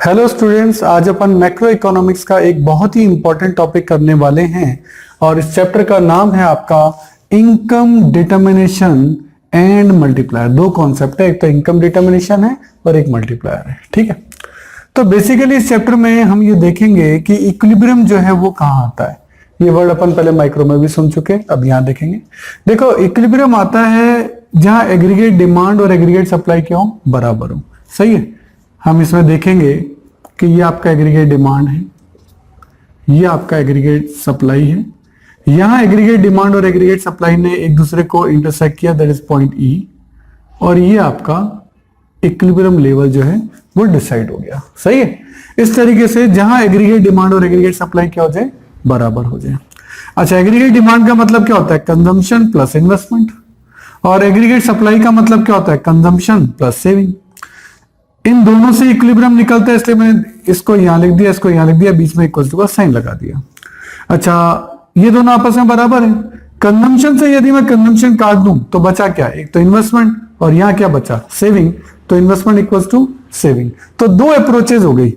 Hello students, आज अपन macro economics का एक बहुत ही इंपॉर्टेंट टॉपिक करने वाले हैं और इस चैप्टर का नाम है आपका इनकम डिटर्मिनेशन एंड मल्टीप्लायर। दो कॉन्सेप्ट है, एक तो इनकम डिटर्मिनेशन है और एक मल्टीप्लायर है। ठीक है, तो बेसिकली इस चैप्टर में हम ये देखेंगे कि इक्विलिब्रियम जो है वो कहाँ आता है। ये वर्ड अपन पहले माइक्रो में भी सुन चुके, अब यहां देखेंगे। देखो, इक्विलिब्रियम आता है जहां एग्रीगेट डिमांड और एग्रीगेट सप्लाई क्या हो, बराबर हो। सही है, हम इसमें देखेंगे कि ये आपका एग्रीगेट डिमांड है, ये आपका एग्रीगेट सप्लाई है। यहां एग्रीगेट डिमांड और एग्रीगेट सप्लाई ने एक दूसरे को इंटरसेक्ट किया, दैट इज पॉइंट ई, और ये आपका इक्विलिब्रियम लेवल जो है वो डिसाइड हो गया। सही है, इस तरीके से जहां एग्रीगेट डिमांड और एग्रीगेट सप्लाई क्या हो जाए, बराबर हो जाए। अच्छा, एग्रीगेट डिमांड का मतलब क्या होता है, कंजम्पशन प्लस इन्वेस्टमेंट, और एग्रीगेट सप्लाई का मतलब क्या होता है, कंजम्पशन प्लस सेविंग। इन दोनों से इक्विलिब्रियम निकलता है, इसलिए मैंने इसको यहां लिख दिया, इसको यहां लिख दिया, बीच में इक्वल टू का साइन लगा दिया। अच्छा, ये दोनों आपस में बराबर है। कंजम्पशन से यदि मैं कंजम्पशन काट दूं तो बचा क्या, एक तो इन्वेस्टमेंट और यहां क्या बचा, सेविंग। तो इन्वेस्टमेंट इक्वल्स टू सेविंग। तो दो अप्रोचेज हो गई,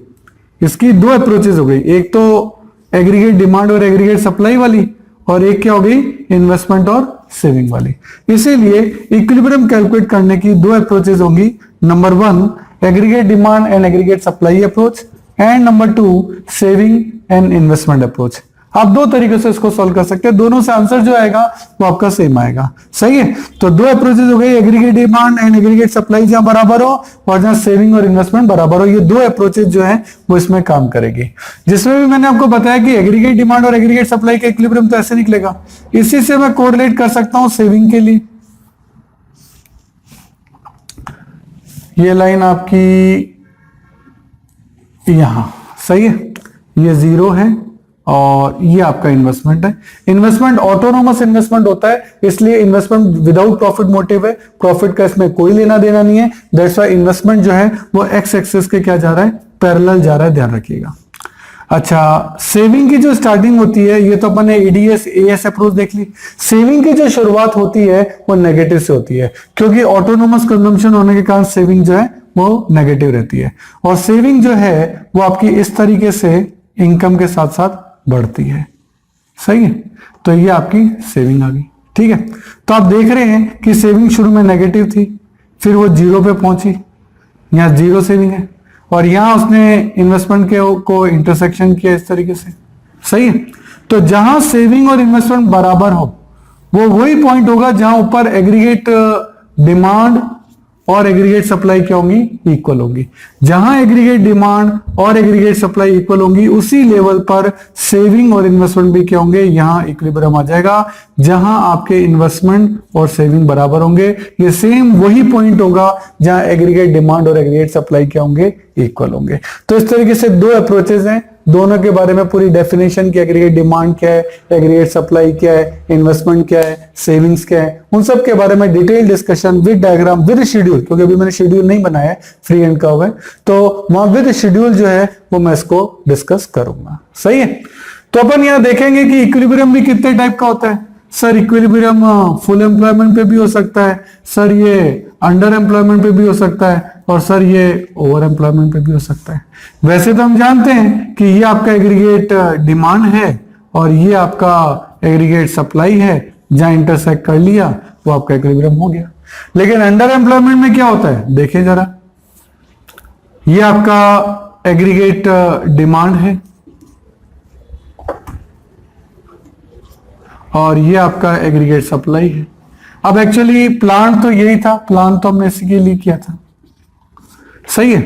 इसकी दो अप्रोचेज हो गई, एक तो एग्रीगेट डिमांड और एग्रीगेट सप्लाई वाली, और एक क्या हो गई, इन्वेस्टमेंट और सेविंग वाली। इसीलिए इक्विलिब्रियम कैलकुलेट करने की दो अप्रोचेज होंगी। Number one, aggregate demand and aggregate supply approach, and number two, saving and investment approach. आप दो तरीके से इसको सॉल्व कर सकते हैं, दोनों से आंसर जो आएगा वो आपका सेम आएगा। सही है, तो दो अप्रोचेज हो गई, aggregate demand and aggregate supply जहां बराबर हो और जहां सेविंग और इन्वेस्टमेंट बराबर हो। ये दो अप्रोचेज जो है वो इसमें काम करेगी। जिसमें भी मैंने आपको बताया कि एग्रीगेट डिमांड और एग्रीगेट सप्लाई का इक्विलिब्रियम तो ऐसे निकलेगा, इसी से मैं कोरिलेट कर सकता हूं सेविंग के लिए। ये लाइन आपकी यहां, सही है, ये जीरो है और ये आपका इन्वेस्टमेंट है। इन्वेस्टमेंट ऑटोनोमस इन्वेस्टमेंट होता है, इसलिए इन्वेस्टमेंट विदाउट प्रॉफिट मोटिव है, प्रॉफिट का इसमें कोई लेना देना नहीं है। दैट्स व्हाई इन्वेस्टमेंट जो है वो एक्स एक्सिस के क्या जा रहा है, पैरेलल जा रहा है, ध्यान रखिएगा। अच्छा, सेविंग की जो स्टार्टिंग होती है, ये तो अपन ने एडीएस एएस अप्रोच देख ली। सेविंग की जो शुरुआत होती है वो नेगेटिव से होती है, क्योंकि ऑटोनोमस कंजम्पशन होने के कारण सेविंग जो है वो नेगेटिव रहती है, और सेविंग जो है वो आपकी इस तरीके से इनकम के साथ साथ बढ़ती है। सही है, तो ये आपकी सेविंग आ गई। ठीक है, तो आप देख रहे हैं कि सेविंग शुरू में नेगेटिव थी, फिर वो जीरो पे पहुंची, यहां जीरो सेविंग है, और यहां उसने इन्वेस्टमेंट के को इंटरसेक्शन किया इस तरीके से। सही है, तो जहां सेविंग और इन्वेस्टमेंट बराबर हो वो वही पॉइंट होगा जहां ऊपर एग्रीगेट डिमांड और एग्रीगेट सप्लाई क्या होंगी, इक्वल होंगी। जहां एग्रीगेट डिमांड और एग्रीगेट सप्लाई इक्वल होंगी, उसी लेवल पर सेविंग और इन्वेस्टमेंट भी क्या होंगे, यहां इक्विलिब्रियम आ जाएगा। जहां आपके इन्वेस्टमेंट और सेविंग बराबर होंगे, ये सेम वही पॉइंट होगा जहां एग्रीगेट डिमांड और एग्रीगेट सप्लाई क्या होंगे, इक्वल होंगे। तो इस तरीके से दो अप्रोचेज हैं, दोनों के बारे में पूरी डेफिनेशन की, एग्रीगेट डिमांड क्या है, एग्रीगेट सप्लाई क्या है, इन्वेस्टमेंट क्या है, सेविंग्स क्या है, उन सब के बारे में detail discussion with diagram with schedule, क्योंकि अभी मैंने शेड्यूल नहीं बनाया है, फ्री एंड कर्व है, तो वहां विद शेड्यूल जो है वो मैं इसको डिस्कस करूंगा। सही है, तो अपन यहां देखेंगे कि इक्विलिब्रियम भी कितने टाइप का होता है। सर, इक्विलिब्रियम फुल एम्प्लॉयमेंट पे भी हो सकता है, सर ये अंडर एम्प्लॉयमेंट पे भी हो सकता है, और सर ये ओवर एम्प्लॉयमेंट पे भी हो सकता है। वैसे तो हम जानते हैं कि ये आपका एग्रीगेट डिमांड है और ये आपका एग्रीगेट सप्लाई है, जहां इंटरसेक्ट कर लिया वो आपका इक्विलिब्रियम हो गया। लेकिन अंडर एम्प्लॉयमेंट में क्या होता है, देखिए जरा, ये आपका एग्रीगेट डिमांड है और ये आपका एग्रीगेट सप्लाई है। अब एक्चुअली प्लान तो यही था, प्लान तो हमने इसी के लिए किया था। सही है,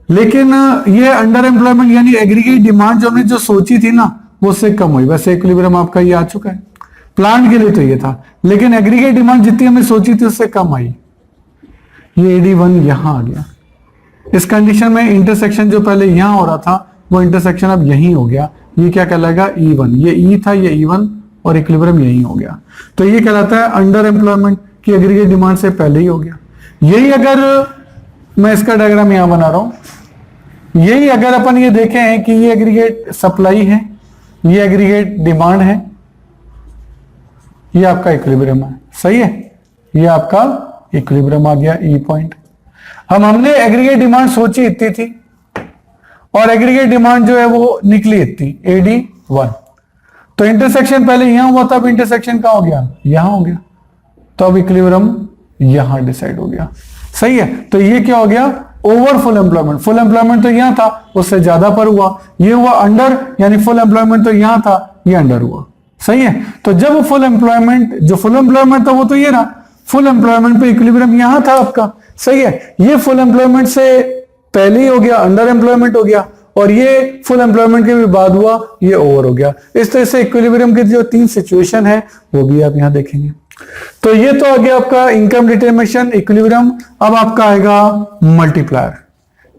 लेकिन ये अंडर एम्प्लॉयमेंट यानी एग्रीगेट डिमांड जो हमने जो सोची थी ना, वो उससे कम हुई। वैसे इक्विलिब्रियम आपका ये आ चुका है, प्लांट के लिए तो ये था, लेकिन एग्रीगेट डिमांड जितनी हमने सोची थी उससे कम आई, ये AD1 यहां आ गया। इस कंडीशन में इंटरसेक्शन जो पहले यहां हो रहा था वो इंटरसेक्शन अब यहीं हो गया। ये क्या कहलाएगा, E1। ये E था, ये E1, और इक्विलिब्रियम यही हो गया। तो ये कहलाता है अंडर एम्प्लॉयमेंट की एग्रीगेट डिमांड से पहले ही हो गया। यही अगर मैं इसका डायग्राम यहां बना रहा हूं, यही अगर अपन ये देखें कि ये एग्रीगेट सप्लाई है, ये एग्रीगेट डिमांड है, ये आपका इक्विलिब्रियम है। सही है, ये आपका इक्विलिब्रियम आ गया, ई पॉइंट। हमने एग्रीगेट डिमांड सोची इतनी थी और एग्रीगेट डिमांड जो है वो निकली इतनी AD1। तो इंटरसेक्शन पहले यहां हुआ था, अब इंटरसेक्शन कहां हो गया, यहां हो गया, तो अब इक्विलिब्रियम यहां डिसाइड हो गया। सही है, तो ये क्या हो गया, over full employment. Full employment तो यहां था, उससे ज्यादा पर हुआ, ये हुआ अंडर, यानी फुल एम्प्लॉयमेंट तो यहां था, ये अंडर हुआ। सही है, तो जब फुल एम्प्लॉयमेंट, जो फुल एम्प्लॉयमेंट था वो तो ये रहा, फुल एम्प्लॉयमेंट पे इक्विलिब्रियम यहां था आपका। सही है, ये फुल एम्प्लॉयमेंट से पहले ही हो गया, अंडर एम्प्लॉयमेंट हो गया, और ये फुल एम्प्लॉयमेंट के भी बाद हुआ, ये ओवर हो गया। इस तरह से इक्विलिब्रियम की जो 3 सिचुएशन है वो भी आप यहां देखेंगे। तो ये तो आ गया आपका इनकम डिटरमिनेशन, इक्विलिब्रियम। अब आपका आएगा मल्टीप्लायर,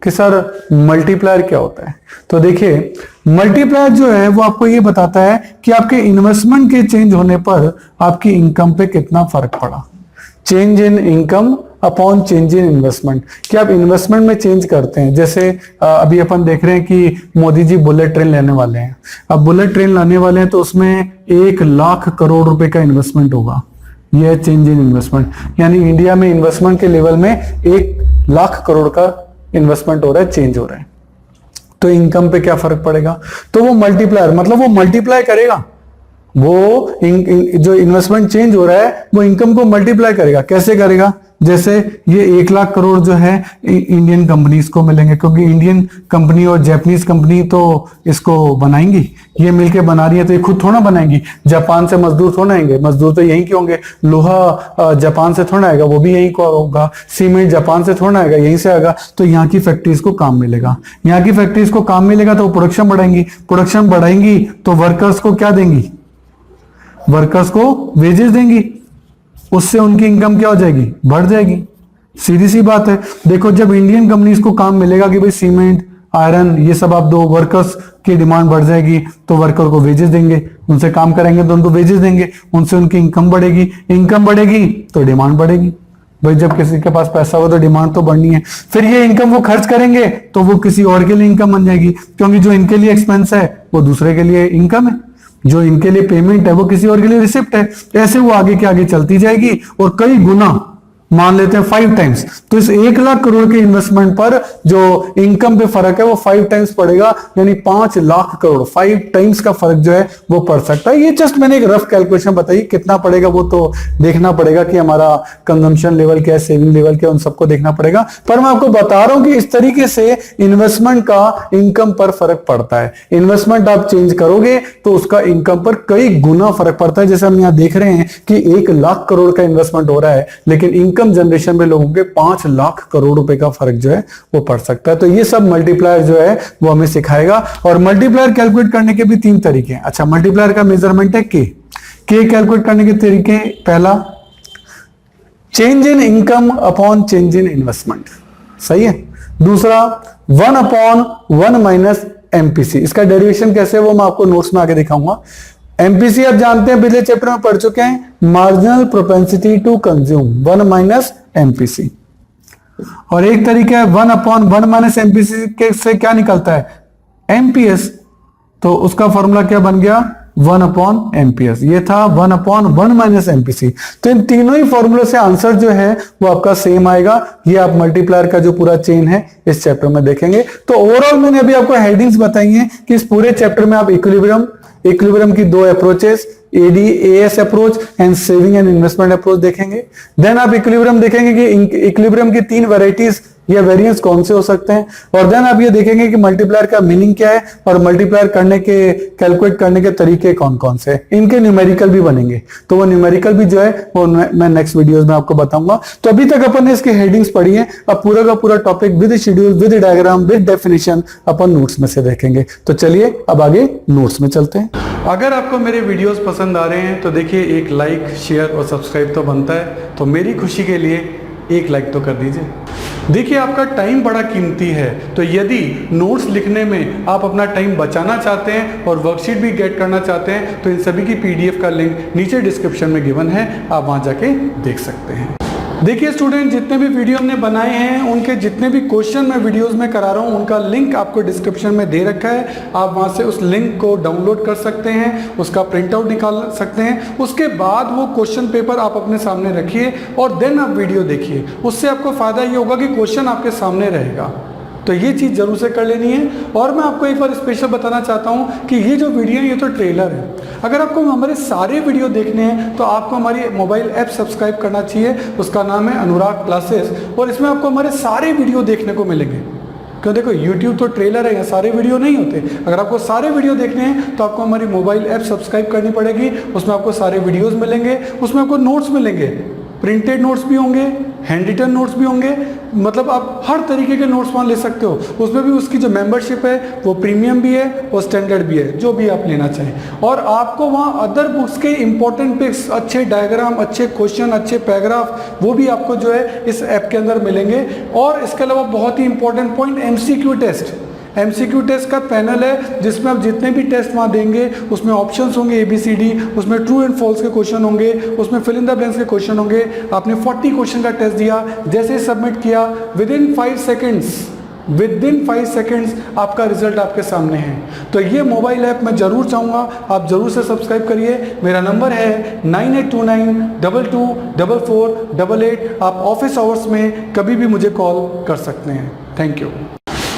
कि सर मल्टीप्लायर क्या होता है। तो देखिए, मल्टीप्लायर जो है वो आपको ये बताता है कि आपके इन्वेस्टमेंट के चेंज होने पर आपकी इनकम पे कितना फर्क पड़ा। Change in income upon change in investment, कि आप इन्वेस्टमेंट में चेंज करते हैं। जैसे अभी अपन देख रहे हैं कि मोदी जी बुलेट ट्रेन लेने वाले हैं। अब बुलेट ट्रेन लाने वाले हैं तो उसमें 1 लाख करोड़ रुपए का इन्वेस्टमेंट होगा, यह है चेंज इन इन्वेस्टमेंट। यानी इंडिया में इन्वेस्टमेंट के लेवल में 1 लाख करोड़ का इन्वेस्टमेंट हो रहा है, चेंज हो रहा है। तो इनकम पे क्या फर्क पड़ेगा, तो वो मल्टीप्लायर, मतलब वो मल्टीप्लाई करेगा, वो जो इन्वेस्टमेंट चेंज हो रहा है वो इनकम को मल्टीप्लाई करेगा। कैसे करेगा, जैसे ये 1 लाख करोड़ जो है इंडियन कंपनीज को मिलेंगे, क्योंकि इंडियन कंपनी और जापानीज कंपनी तो इसको बनाएंगी, ये मिलके बना रही है तो ये खुद थोड़ा बनाएंगी। जापान से मजदूर थोड़ा आएंगे, मजदूर तो यहीं के होंगे। लोहा जापान से थोड़ा आएगा, वो भी यहीं को होगा। सीमेंट जापान से थोड़ा आएगा, यहीं से आएगा। तो यहाँ की फैक्ट्रीज को काम मिलेगा, यहाँ की फैक्ट्रीज को काम मिलेगा तो प्रोडक्शन बढ़ाएंगी, प्रोडक्शन बढ़ाएंगी तो वर्कर्स को क्या देंगी, वर्कर्स को वेजेस देंगी, उससे उनकी इनकम क्या हो जाएगी, बढ़ जाएगी। सीधी सी बात है। देखो, जब इंडियन कंपनीज को काम मिलेगा कि भाई सीमेंट, आयरन ये सब आप दो, वर्कर्स की डिमांड बढ़ जाएगी तो वर्कर को वेजेस देंगे, उनसे काम कराएंगे तो उनको वेजेस देंगे, उनसे उनकी इनकम बढ़ेगी, इनकम बढ़ेगी तो डिमांड बढ़ेगी। भाई जब किसी के पास पैसा हो तो डिमांड तो बढ़नी है। फिर ये इनकम वो खर्च करेंगे तो वो किसी और के लिए इनकम बन जाएगी, क्योंकि जो इनके लिए एक्सपेंस है वो दूसरे के लिए इनकम है, जो इनके लिए पेमेंट है वो किसी और के लिए रिसिप्ट है। ऐसे वो आगे के आगे चलती जाएगी और कई गुना, मान लेते हैं 5 टाइम्स। तो इस 1 लाख करोड़ के इन्वेस्टमेंट पर जो इनकम पे फर्क है वो 5 टाइम्स पड़ेगा, यानी 5 लाख करोड़, 5 टाइम्स का फर्क जो है वो पड़ सकता है। ये जस्ट मैंने एक रफ कैलकुलेशन बताई, कितना पड़ेगा वो तो देखना पड़ेगा कि हमारा कंजम्पशन लेवल क्या है, सेविंग लेवल क्या है, उन सबको देखना पड़ेगा। पर मैं आपको बता रहा हूं कि इस तरीके से इन्वेस्टमेंट का इनकम पर फर्क पड़ता है। इन्वेस्टमेंट आप चेंज करोगे तो उसका इनकम पर कई गुना फर्क पड़ता है। जैसे हम यहां देख रहे हैं कि 1 लाख करोड़ का इन्वेस्टमेंट हो रहा है, लेकिन इनकम जनरेशन में लोगों के 5 लाख करोड़ रुपए का फर्क जो है वो पड़ सकता है। तो ये सब मल्टीप्लायर जो है वो हमें सिखाएगा। और मल्टीप्लायर कैलकुलेट करने के भी 3 तरीके हैं। अच्छा, मल्टीप्लायर का मेजरमेंट है के कैलकुलेट करने के तरीके, पहला change in income upon change in investment, सही है। दूसरा 1 अपॉन 1 माइनस एमपीसी, इसका डेरिवेशन कैसे है वो मैं आपको नोट्स में आगे दिखाऊंगा। एमपीसी आप जानते हैं, पिछले चैप्टर में पढ़ चुके हैं, marginal propensity to consume, 1 minus MPC. और एक तरीका है 1 अपॉन 1 माइनस एमपीसी के से क्या निकलता है, एमपीएस। तो उसका फॉर्मूला क्या बन गया, 1 अपॉन एमपीएस। ये था 1 अपॉन 1 माइनस एमपीसी। तो इन तीनों ही फॉर्मूले से आंसर जो है वो आपका सेम आएगा। ये आप मल्टीप्लायर का जो पूरा चेन है इस चैप्टर में देखेंगे। तो ओवरऑल मैंने अभी आपको हेडिंग्स बताई हैं कि इस पूरे चैप्टर में आप इक्विलिब्रियम की 2 approaches, ADAS approach and saving and investment approach देखेंगे। देन आप इक्विलिब्रियम देखेंगे कि इक्विलिब्रियम की 3 वैरायटीज या वेरिएंस कौन से हो सकते हैं। और देन आप ये देखेंगे कि मल्टीप्लायर का मीनिंग क्या है और मल्टीप्लायर करने के, कैलकुलेट करने के तरीके कौन कौन से हैं। इनके न्यूमेरिकल भी बनेंगे, तो वो न्यूमेरिकल भी जो है वो मैं नेक्स्ट वीडियोस में आपको बताऊंगा। तो अभी तक अपन ने इसके हेडिंग्स पढ़ी है, अब पूरा का पूरा topic with schedule, with diagram, with definition upon notes में से देखेंगे। तो चलिए अब आगे नोट्स में चलते हैं। अगर आपको मेरे वीडियोस पसंद आ रहे हैं तो देखिए एक लाइक, शेयर और सब्सक्राइब तो बनता है, तो मेरी खुशी के लिए एक लाइक तो कर दीजिए। देखिए आपका टाइम बड़ा कीमती है, तो यदि नोट्स लिखने में आप अपना टाइम बचाना चाहते हैं और वर्कशीट भी गेट करना चाहते हैं तो इन सभी की PDF का लिंक नीचे डिस्क्रिप्शन में गिवन है, आप वहां जाके देख सकते हैं। देखिए स्टूडेंट, जितने भी वीडियो हमने बनाए हैं उनके जितने भी क्वेश्चन मैं वीडियोस में करा रहा हूं उनका लिंक आपको डिस्क्रिप्शन में दे रखा है। आप वहां से उस लिंक को डाउनलोड कर सकते हैं, उसका प्रिंट आउट निकाल सकते हैं। उसके बाद वो क्वेश्चन पेपर आप अपने सामने रखिए और देन आप वीडियो देखिए। उससे आपको फायदा ये होगा कि क्वेश्चन आपके सामने रहेगा, तो ये चीज़ जरूर से कर लेनी है। और मैं आपको एक बार स्पेशल बताना चाहता हूँ कि ये जो वीडियो है ये तो ट्रेलर है। अगर आपको हमारे सारे वीडियो देखने हैं तो आपको हमारी मोबाइल ऐप सब्सक्राइब करना चाहिए, उसका नाम है अनुराग क्लासेस, और इसमें आपको हमारे सारे वीडियो देखने को मिलेंगे। क्यों, देखो YouTube तो ट्रेलर है, यहाँ सारे वीडियो नहीं होते। अगर आपको सारे वीडियो देखने हैं तो आपको हमारी मोबाइल ऐप सब्सक्राइब करनी पड़ेगी, उसमें आपको सारे वीडियोस मिलेंगे, उसमें आपको नोट्स मिलेंगे, प्रिंटेड नोट्स भी होंगे, हैंड रिटन नोट्स भी होंगे, मतलब आप हर तरीके के नोट्स वहाँ ले सकते हो। उसमें भी उसकी जो मेंबरशिप है वो प्रीमियम भी है और स्टैंडर्ड भी है, जो भी आप लेना चाहें। और आपको वहाँ अदर बुक्स के इंपॉर्टेंट पिक्स, अच्छे डायग्राम, अच्छे क्वेश्चन, अच्छे पैराग्राफ, वो भी आपको जो है इस ऐप के अंदर मिलेंगे। और इसके अलावा बहुत ही important point, MCQ test. MCQ test का पैनल है जिसमें आप जितने भी टेस्ट वहाँ देंगे उसमें ऑप्शंस होंगे ABCD, उसमें ट्रू एंड फॉल्स के क्वेश्चन होंगे, उसमें फिल इन द ब्लैंक्स के क्वेश्चन होंगे। आपने 40 क्वेश्चन का टेस्ट दिया, जैसे ही सबमिट किया विदिन 5 सेकेंड्स आपका रिजल्ट आपके सामने है। तो ये मोबाइल ऐप मैं जरूर चाहूँगा आप जरूर से सब्सक्राइब करिए। मेरा नंबर है 9829224488। आप ऑफिस आवर्स में कभी भी मुझे कॉल कर सकते हैं। Thank you.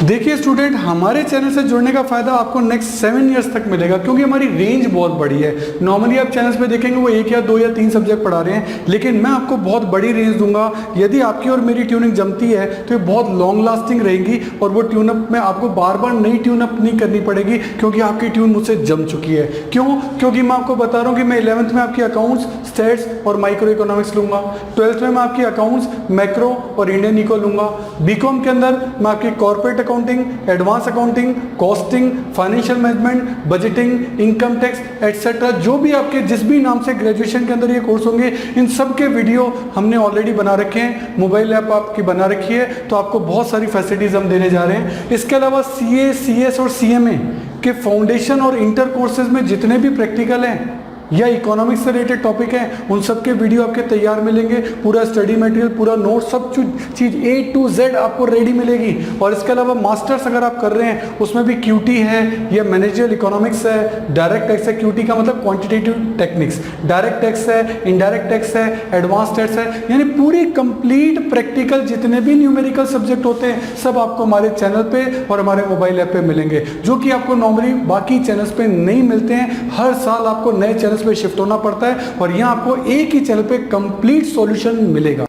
देखिए स्टूडेंट, हमारे चैनल से जुड़ने का फायदा आपको नेक्स्ट 7 इयर्स तक मिलेगा, क्योंकि हमारी रेंज बहुत बड़ी है। नॉर्मली आप चैनल्स पे देखेंगे वो 1 या 2 या 3 सब्जेक्ट पढ़ा रहे हैं, लेकिन मैं आपको बहुत बड़ी रेंज दूंगा। यदि आपकी और मेरी ट्यूनिंग जमती है तो ये बहुत लॉन्ग लास्टिंग रहेगी, और वो ट्यूनअप में आपको बार बार नई ट्यूनअप नहीं करनी पड़ेगी, क्योंकि आपकी ट्यून मुझसे जम चुकी है। क्यों? क्योंकि मैं आपको बता रहा हूँ कि मैं 11th में आपकी अकाउंट्स, स्टेट्स और माइक्रो इकोनॉमिक्स लूंगा। 12th में मैं आपकी अकाउंट्स, मैक्रो और इंडियन इको लूंगा। BCom के अंदर मैं आपकी corporate accounting, advance accounting, costing, financial management, budgeting, income tax etcetera, जो भी आपके जिस भी नाम से ग्रेजुएशन के अंदर ये कोर्स होंगे, इन सब के वीडियो हमने ऑलरेडी बना रखे हैं। मोबाइल ऐप आपकी बना रखी है, तो आपको बहुत सारी फैसिलिटीज हम देने जा रहे हैं। इसके अलावा CA, CS और CMA के फाउंडेशन और इंटर कोर्सेज में जितने भी प्रैक्टिकल हैं या इकोनॉमिक्स से रिलेटेड टॉपिक हैं, उन सब के वीडियो आपके तैयार मिलेंगे। पूरा स्टडी मटेरियल, पूरा नोट, सब चीज़ A to Z आपको रेडी मिलेगी। और इसके अलावा मास्टर्स अगर आप कर रहे हैं उसमें भी QT है, या मैनेजरियल इकोनॉमिक्स है, डायरेक्ट टैक्स है। QT का मतलब क्वांटिटेटिव टेक्निक्स, डायरेक्ट टैक्स है, इनडायरेक्ट टैक्स है, एडवांस टैक्स है, यानी पूरी कंप्लीट प्रैक्टिकल जितने भी न्यूमेरिकल सब्जेक्ट होते हैं सब आपको हमारे चैनल पे और हमारे मोबाइल ऐप पे मिलेंगे, जो कि आपको नॉर्मली बाकी चैनल्स पे नहीं मिलते हैं। हर साल आपको नए चैनल पे शिफ्ट होना पड़ता है, और यहाँ आपको एक ही चैनल पे कंप्लीट सॉल्यूशन मिलेगा।